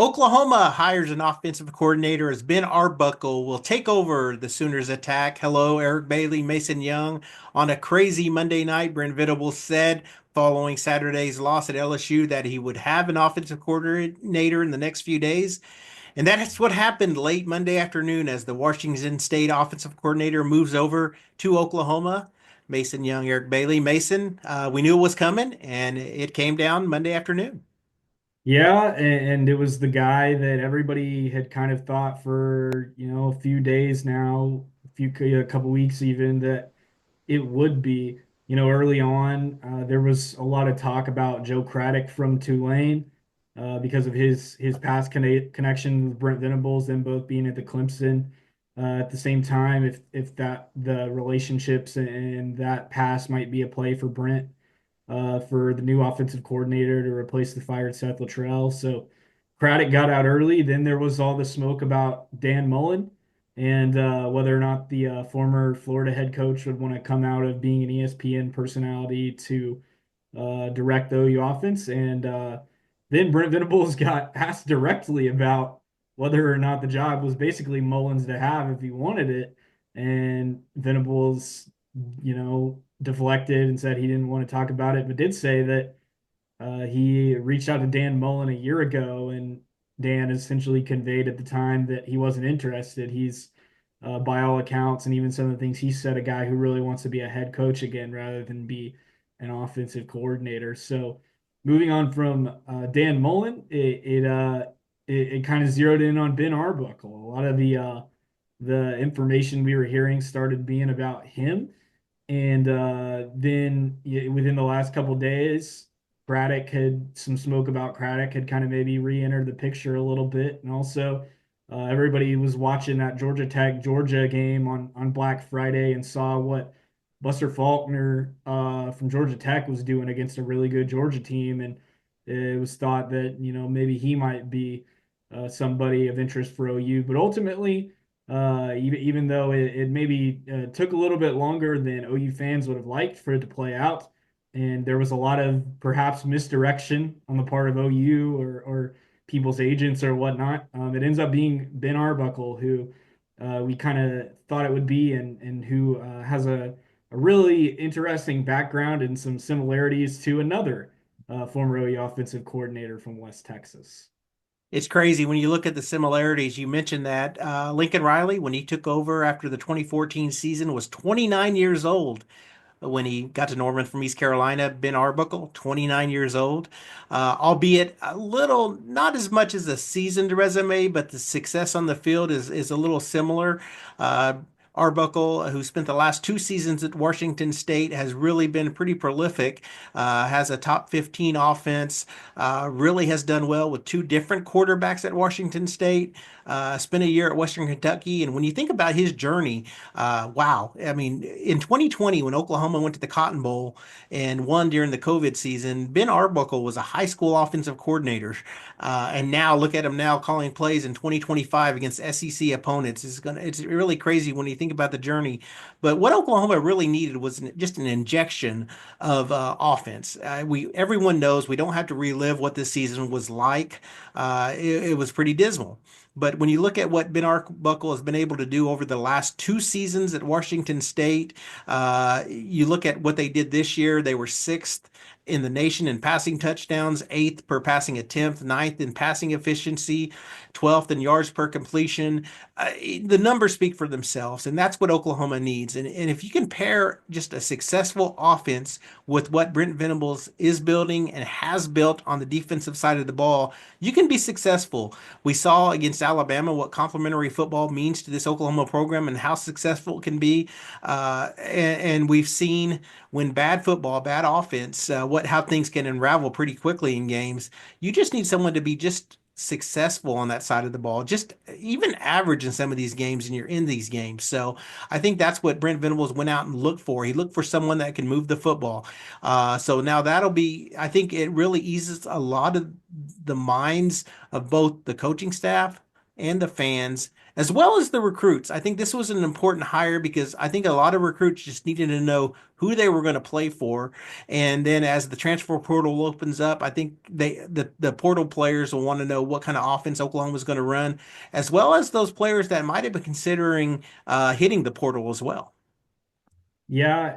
Oklahoma hires an offensive coordinator as Ben Arbuckle will take over the Sooners attack. Hello, Eric Bailey, Mason Young. On a crazy Monday night, Brent-Venables said following Saturday's loss at LSU that he would have an offensive coordinator in the next few days. And that's what happened late Monday afternoon as the Washington State offensive coordinator moves over to Oklahoma. Mason Young, Eric Bailey. Mason, we knew it was coming, and it came down Monday afternoon. Yeah, and it was the guy that everybody had kind of thought for, a few days now, a couple weeks even, that it would be. Early on, there was a lot of talk about Joe Craddock from Tulane because of his past connection with Brent Venables, them both being at the Clemson at the same time. If that the relationships and that pass might be a play for Brent for the new offensive coordinator to replace the fired Seth Luttrell. So Craddock got out early. Then there was all the smoke about Dan Mullen and whether or not the former Florida head coach would want to come out of being an ESPN personality to direct the OU offense. And then Brent Venables got asked directly about whether or not the job was basically Mullins to have if he wanted it. And Venables, deflected and said he didn't want to talk about it, but did say that he reached out to Dan Mullen a year ago, and Dan essentially conveyed at the time that he wasn't interested. He's, by all accounts, and even some of the things he said, a guy who really wants to be a head coach again rather than be an offensive coordinator. So, moving on from Dan Mullen, it kind of zeroed in on Ben Arbuckle. A lot of the information we were hearing started being about him. And then within the last couple of days, Craddock had some smoke about Craddock had kind of maybe re-entered the picture a little bit, and also everybody was watching that Georgia Tech Georgia game on Black Friday and saw what Buster Faulkner from Georgia Tech was doing against a really good Georgia team, and it was thought that maybe he might be somebody of interest for OU, but ultimately even though it maybe took a little bit longer than OU fans would have liked for it to play out. And there was a lot of perhaps misdirection on the part of OU or people's agents or whatnot. It ends up being Ben Arbuckle, who we kind of thought it would be, and who has a really interesting background and some similarities to another former OU offensive coordinator from West Texas. It's crazy when you look at the similarities. You mentioned that Lincoln Riley, when he took over after the 2014 season, was 29 years old when he got to Norman from East Carolina. Ben Arbuckle, 29 years old, albeit a little, not as much as a seasoned resume, but the success on the field is a little similar. Uh, Arbuckle, who spent the last two seasons at Washington State, has really been pretty prolific. Has a top 15 offense. Really has done well with two different quarterbacks at Washington State. Spent a year at Western Kentucky, and when you think about his journey, wow. I mean, in 2020, when Oklahoma went to the Cotton Bowl and won during the COVID season, Ben Arbuckle was a high school offensive coordinator. And now look at him now calling plays in 2025 against SEC opponents. It's really crazy when you think about the journey. But what Oklahoma really needed was just an injection of offense. Everyone knows we don't have to relive what this season was like. It was pretty dismal. But when you look at what Ben Arbuckle has been able to do over the last two seasons at Washington State, you look at what they did this year, they were sixth in the nation in passing touchdowns, eighth per passing attempt, ninth in passing efficiency, 12th in yards per completion. The numbers speak for themselves, and that's what Oklahoma needs. And if you can pair just a successful offense with what Brent Venables is building and has built on the defensive side of the ball, you can be successful. We saw against Alabama what complementary football means to this Oklahoma program and how successful it can be. And we've seen when bad football, bad offense, what how things can unravel pretty quickly in games. You just need someone to be just successful on that side of the ball, just even average in some of these games, and you're in these games. So I think that's what Brent Venables went out and looked for. He looked for someone that can move the football. So now that'll be, I think it really eases a lot of the minds of both the coaching staff and the fans, as well as the recruits. I think this was an important hire because I think a lot of recruits just needed to know who they were going to play for. And then as the transfer portal opens up, I think the portal players will want to know what kind of offense Oklahoma is going to run, as well as those players that might have been considering hitting the portal as well. Yeah,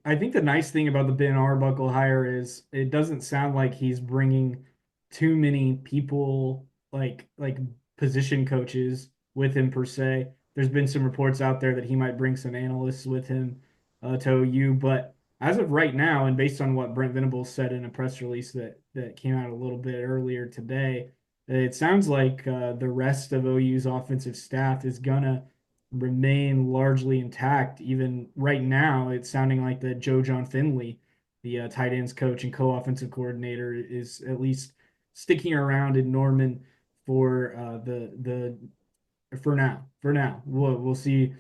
I think the nice thing about the Ben Arbuckle hire is it doesn't sound like he's bringing too many people like position coaches with him per se. There's been some reports out there that he might bring some analysts with him to OU, but as of right now, and based on what Brent-Venables said in a press release that came out a little bit earlier today, it sounds like the rest of OU's offensive staff is gonna remain largely intact. Even right now, it's sounding like that Joe John Finley, the tight ends coach and co-offensive coordinator, is at least sticking around in Norman for the for now. For now, we'll see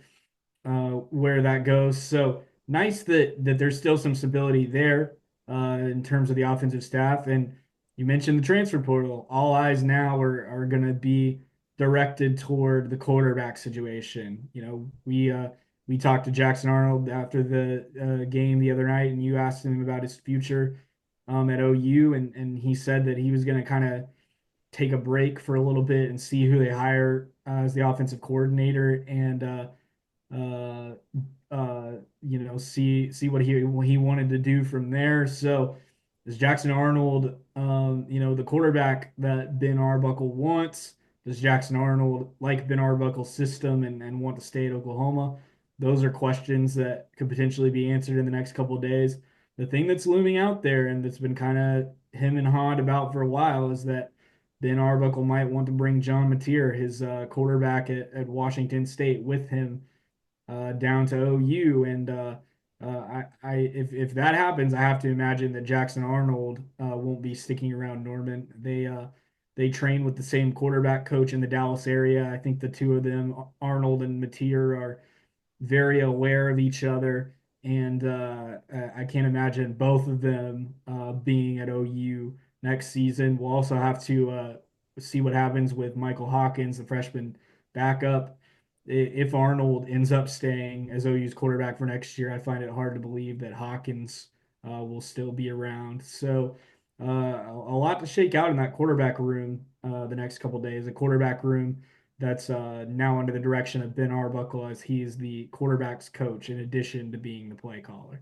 where that goes. So nice that there's still some stability there in terms of the offensive staff. And you mentioned the transfer portal. All eyes now are going to be directed toward the quarterback situation. We talked to Jackson-Arnold after the game the other night, and you asked him about his future at OU, and he said that he was going to kind of take a break for a little bit and see who they hire as the offensive coordinator and uh, see what he wanted to do from there. So is Jackson Arnold, the quarterback that Ben Arbuckle wants? Does Jackson Arnold like Ben Arbuckle's system and want to stay at Oklahoma? Those are questions that could potentially be answered in the next couple of days. The thing that's looming out there and that's been kind of him and hawed about for a while is that Ben Arbuckle might want to bring John Mateer, his quarterback at Washington State, with him down to OU. And if that happens, I have to imagine that Jackson Arnold won't be sticking around Norman. They train with the same quarterback coach in the Dallas area. I think the two of them, Arnold and Mateer, are very aware of each other, and I can't imagine both of them being at OU next season. We'll also have to see what happens with Michael-Hawkins, the freshman backup. If Arnold ends up staying as OU's quarterback for next year, I find it hard to believe that Hawkins will still be around. So a lot to shake out in that quarterback room the next couple of days. A quarterback room that's now under the direction of Ben Arbuckle as he is the quarterback's coach in addition to being the play caller.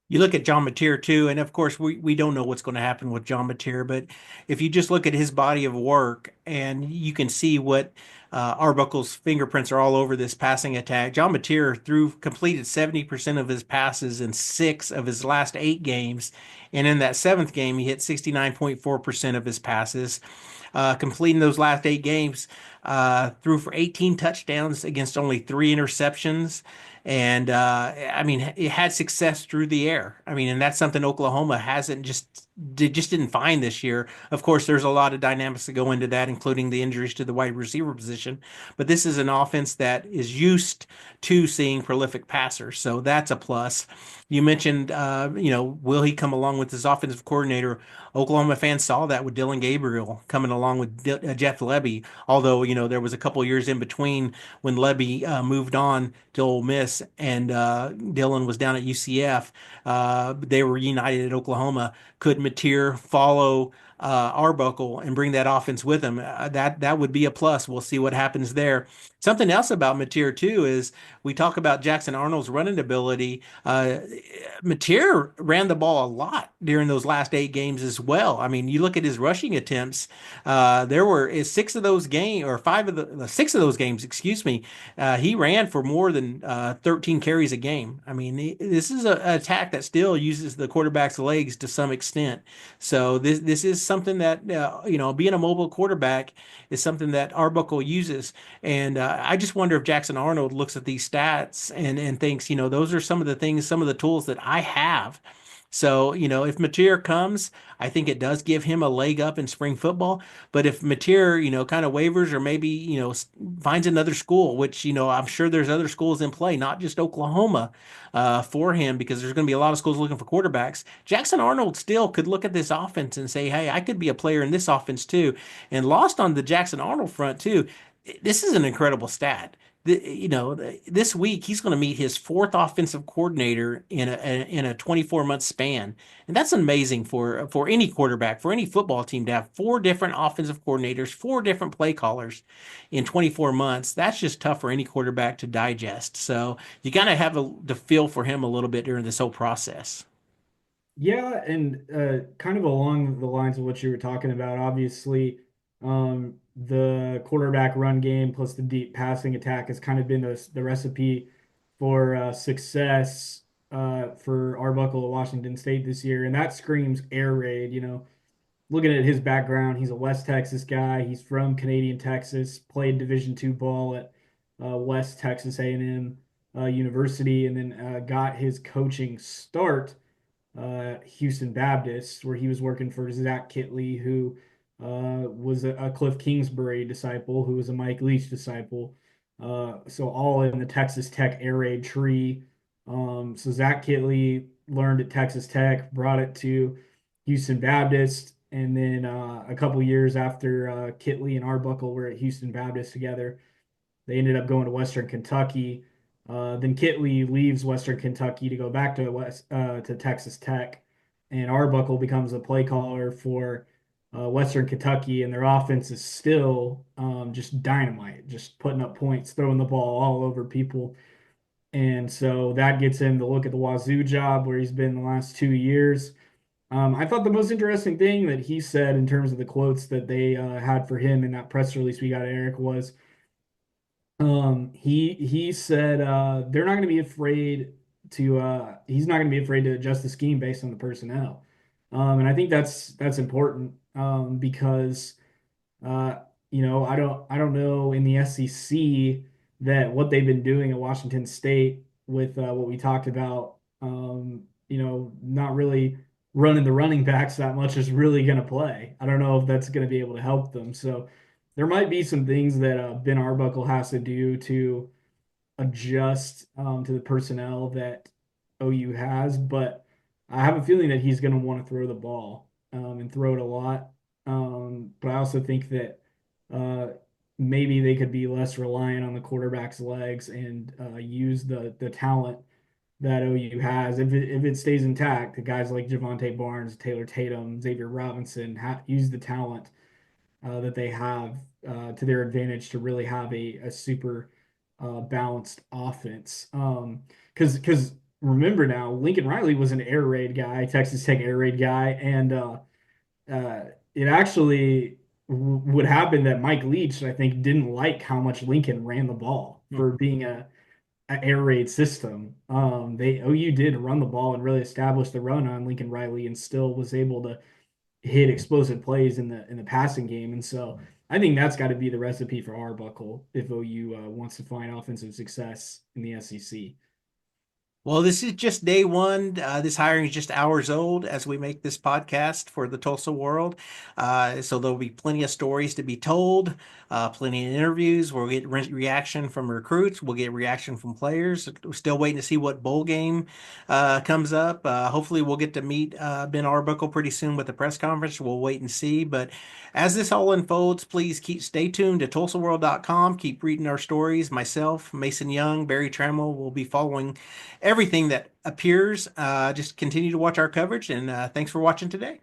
You look at John Mateer too, and of course we don't know what's going to happen with John Mateer, but if you just look at his body of work and you can see what Arbuckle's fingerprints are all over this passing attack. John Mateer completed 70% of his passes in 6 of his last 8 games, and in that seventh game he hit 69.4% of his passes. Completing those last 8 games, threw for 18 touchdowns against only 3 interceptions. And I mean, it had success through the air. I mean, and that's something Oklahoma hasn't just didn't find this year. Of course, there's a lot of dynamics that go into that, including the injuries to the wide receiver position. But this is an offense that is used to seeing prolific passers, so that's a plus. You mentioned, will he come along with his offensive coordinator? Oklahoma fans saw that with Dylan Gabriel coming along with Jeff Lebby. Although there was a couple years in between when Lebby moved on to Ole Miss and Dylan was down at UCF. They were united at Oklahoma. Could Mateer follow Arbuckle and bring that offense with him? That would be a plus. We'll see what happens there. Something else about Mateer too is we talk about Jackson Arnold's running ability. Mateer ran the ball a lot during those last 8 games as well. I mean, you look at his rushing attempts. There were 6 of those games, or 5 of the 6 of those games, excuse me. He ran for more than 13 carries a game. I mean, this is an attack that still uses the quarterback's legs to some extent. So this is something that being a mobile quarterback is something that Arbuckle uses. And I just wonder if Jackson Arnold looks at these stats and thinks, those are some of the things, some of the tools that I have. So, if Mateer comes, I think it does give him a leg up in spring football. But if Mateer, kind of wavers or maybe, finds another school, which, I'm sure there's other schools in play, not just Oklahoma, for him, because there's going to be a lot of schools looking for quarterbacks. Jackson Arnold still could look at this offense and say, hey, I could be a player in this offense too. And lost on the Jackson Arnold front too. this is an incredible stat. This week he's going to meet his fourth offensive coordinator in a 24-month span, and that's amazing for any quarterback, for any football team to have four different offensive coordinators, four different play callers in 24 months. That's just tough for any quarterback to digest. So you got to have the feel for him a little bit during this whole process. Yeah, and kind of along the lines of what you were talking about, obviously, the quarterback run game plus the deep passing attack has kind of been the recipe for success for Arbuckle at Washington State this year, and that screams air raid. Looking at his background, he's a West Texas guy. He's from Canadian Texas, played Division II ball at West Texas A&M University, and then got his coaching start Houston Baptist, where he was working for Zach Kitley, who was a Cliff Kingsbury disciple, who was a Mike Leach disciple. So all in the Texas Tech air raid tree. So Zach Kitley learned at Texas Tech, brought it to Houston Baptist, and then a couple years after Kitley and Arbuckle were at Houston Baptist together, they ended up going to Western Kentucky. Then Kitley leaves Western Kentucky to go back to Texas Tech, and Arbuckle becomes a play caller for Western Kentucky, and their offense is still just dynamite, just putting up points, throwing the ball all over people. And so that gets him to look at the Wazoo job where he's been the last 2 years. I thought the most interesting thing that he said in terms of the quotes that they had for him in that press release we got, Eric, was he said they're not going to be afraid to he's not going to be afraid to adjust the scheme based on the personnel. And I think that's important because uh, I don't know in the SEC that what they've been doing at Washington State with what we talked about, not really running the running backs that much is really going to play. I don't know if that's going to be able to help them. So there might be some things that Ben Arbuckle has to do to adjust to the personnel that OU has, but I have a feeling that he's going to want to throw the ball and throw it a lot. But I also think that uh, maybe they could be less reliant on the quarterback's legs and use the talent that OU has. If it stays intact, the guys like Javonte Barnes, Taylor Tatum, Xavier Robinson use the talent that they have to their advantage to really have a super balanced offense. Because remember now, Lincoln Riley was an air raid guy, Texas Tech air raid guy, and it actually would happen that Mike Leach, I think, didn't like how much Lincoln ran the ball for being a air raid system. OU did run the ball and really establish the run on Lincoln Riley, and still was able to hit explosive plays in the passing game. And so I think that's got to be the recipe for Arbuckle if OU wants to find offensive success in the SEC. Well, this is just day one. This hiring is just hours old as we make this podcast for the Tulsa World. So there'll be plenty of stories to be told, plenty of interviews. We'll get reaction from recruits. We'll get reaction from players. We're still waiting to see what bowl game comes up. Hopefully, we'll get to meet Ben Arbuckle pretty soon with the press conference. We'll wait and see. But as this all unfolds, please stay tuned to TulsaWorld.com. Keep reading our stories. Myself, Mason Young, Barry Trammell will be following everything that appears. Just continue to watch our coverage, and thanks for watching today.